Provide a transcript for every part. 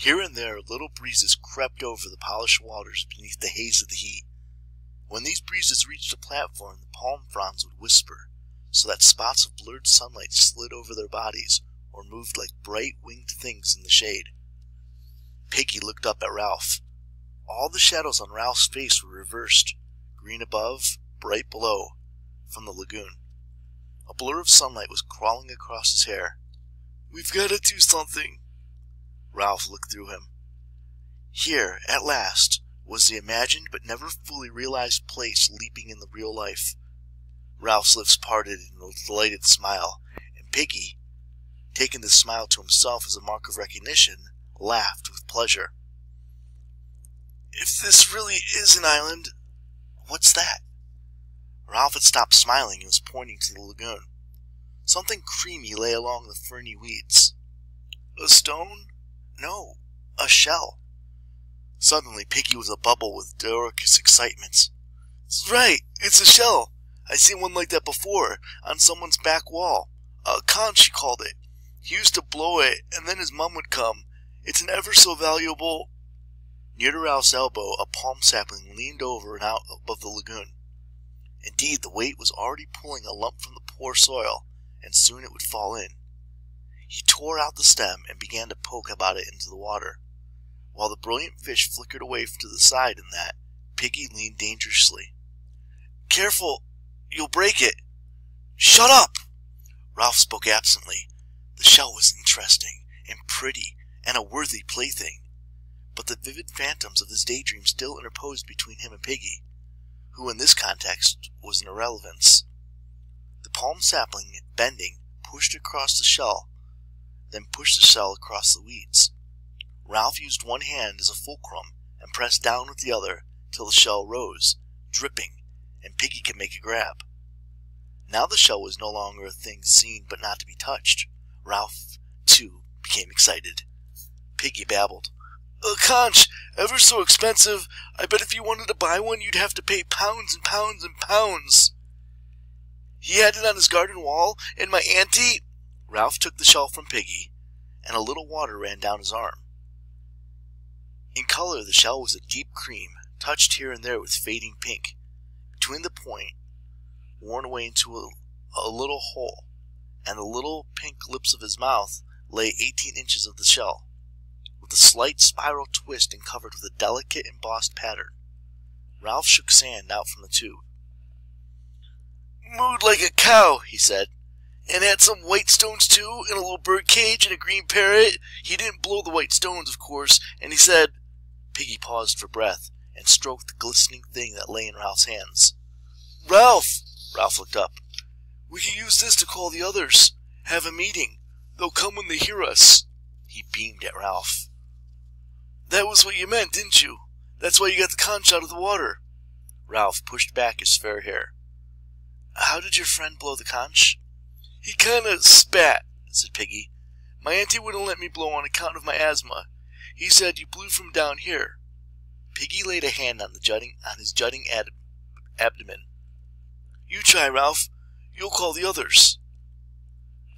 Here and there little breezes crept over the polished waters beneath the haze of the heat. When these breezes reached the platform, the palm fronds would whisper, so that spots of blurred sunlight slid over their bodies or moved like bright winged things in the shade. Piggy looked up at Ralph. All the shadows on Ralph's face were reversed, green above, bright below, from the lagoon. A blur of sunlight was crawling across his hair. "We've got to do something." Ralph looked through him. Here, at last, was the imagined but never fully realized place leaping in the real life. Ralph's lips parted in a delighted smile, and Piggy, taking the smile to himself as a mark of recognition, laughed with pleasure. "If this really is an island, what's that?" Ralph had stopped smiling and was pointing to the lagoon. Something creamy lay along the ferny weeds. "A stone? No, a shell." Suddenly Piggy was abubble with delirious excitement. "That's right, it's a shell. I've seen one like that before, on someone's back wall. A conch, he called it. He used to blow it, and then his mum would come. It's an ever so valuable—" Near to Ralph's elbow, a palm sapling leaned over and out above the lagoon. Indeed, the weight was already pulling a lump from the poor soil, and soon it would fall in. He tore out the stem and began to poke about it into the water. While the brilliant fish flickered away to the side in that, Piggy leaned dangerously. "Careful! You'll break it!" "Shut up!" Ralph spoke absently. The shell was interesting and pretty and a worthy plaything, but the vivid phantoms of his daydream still interposed between him and Piggy, who in this context was an irrelevance. The palm sapling, bending, pushed across the shell, then pushed the shell across the weeds. Ralph used one hand as a fulcrum and pressed down with the other till the shell rose, dripping, and Piggy could make a grab. Now the shell was no longer a thing seen but not to be touched. Ralph, too, became excited. Piggy babbled. "A conch, ever so expensive. I bet if you wanted to buy one you'd have to pay pounds and pounds and pounds." "He had it on his garden wall, and my auntie—" Ralph took the shell from Piggy, and a little water ran down his arm. In color the shell was a deep cream, touched here and there with fading pink. Between the point, worn away into a little hole, and the little pink lips of his mouth lay 18 inches of the shell, with a slight spiral twist and covered with a delicate embossed pattern. Ralph shook sand out from the tube. "Mooed like a cow," he said, "and had some white stones too, and a little bird cage and a green parrot. He didn't blow the white stones, of course, and he said—" Piggy paused for breath and stroked the glistening thing that lay in Ralph's hands. "Ralph!" Ralph looked up. "We can use this to call the others. Have a meeting. They'll come when they hear us." He beamed at Ralph. "That was what you meant, didn't you? That's why you got the conch out of the water." Ralph pushed back his fair hair. "How did your friend blow the conch?" "He kinda spat," said Piggy. "My auntie wouldn't let me blow on account of my asthma. He said you blew from down here." Piggy laid a hand on his jutting abdomen. "You try, Ralph. You'll call the others."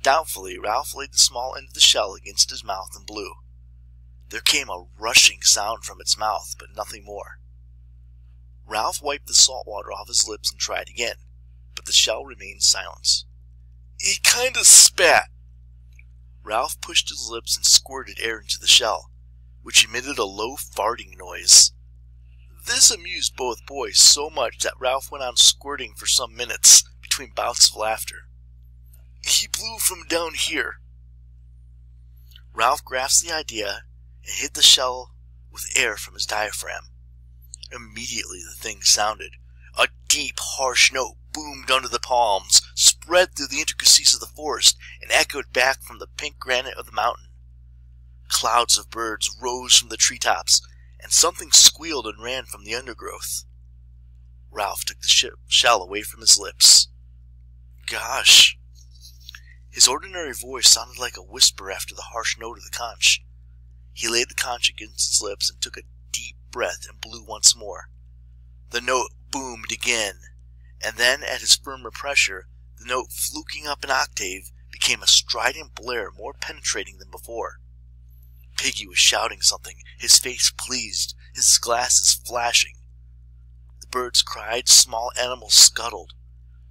Doubtfully, Ralph laid the small end of the shell against his mouth and blew. There came a rushing sound from its mouth, but nothing more. Ralph wiped the salt water off his lips and tried again, but the shell remained silent. "He kinda spat." Ralph pushed his lips and squirted air into the shell, which emitted a low farting noise. This amused both boys so much that Ralph went on squirting for some minutes, between bouts of laughter. "He blew from down here." Ralph grasped the idea and hit the shell with air from his diaphragm. Immediately the thing sounded. A deep, harsh note boomed under the palms, spread through the intricacies of the forest, and echoed back from the pink granite of the mountain. Clouds of birds rose from the treetops, and something squealed and ran from the undergrowth. Ralph took the shell away from his lips. "Gosh." His ordinary voice sounded like a whisper after the harsh note of the conch. He laid the conch against his lips and took a deep breath and blew once more. The note boomed again, and then at his firmer pressure, the note fluking up an octave became a strident blare more penetrating than before. Piggy was shouting something, his face pleased, his glasses flashing. The birds cried, small animals scuttled.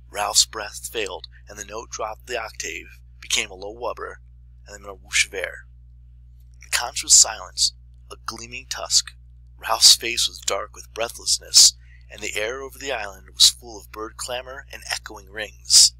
Ralph's breath failed, and the note dropped the octave, became a low wubber, and then a whoosh of air. The conch was silent, a gleaming tusk. Ralph's face was dark with breathlessness, and the air over the island was full of bird clamor and echoing rings.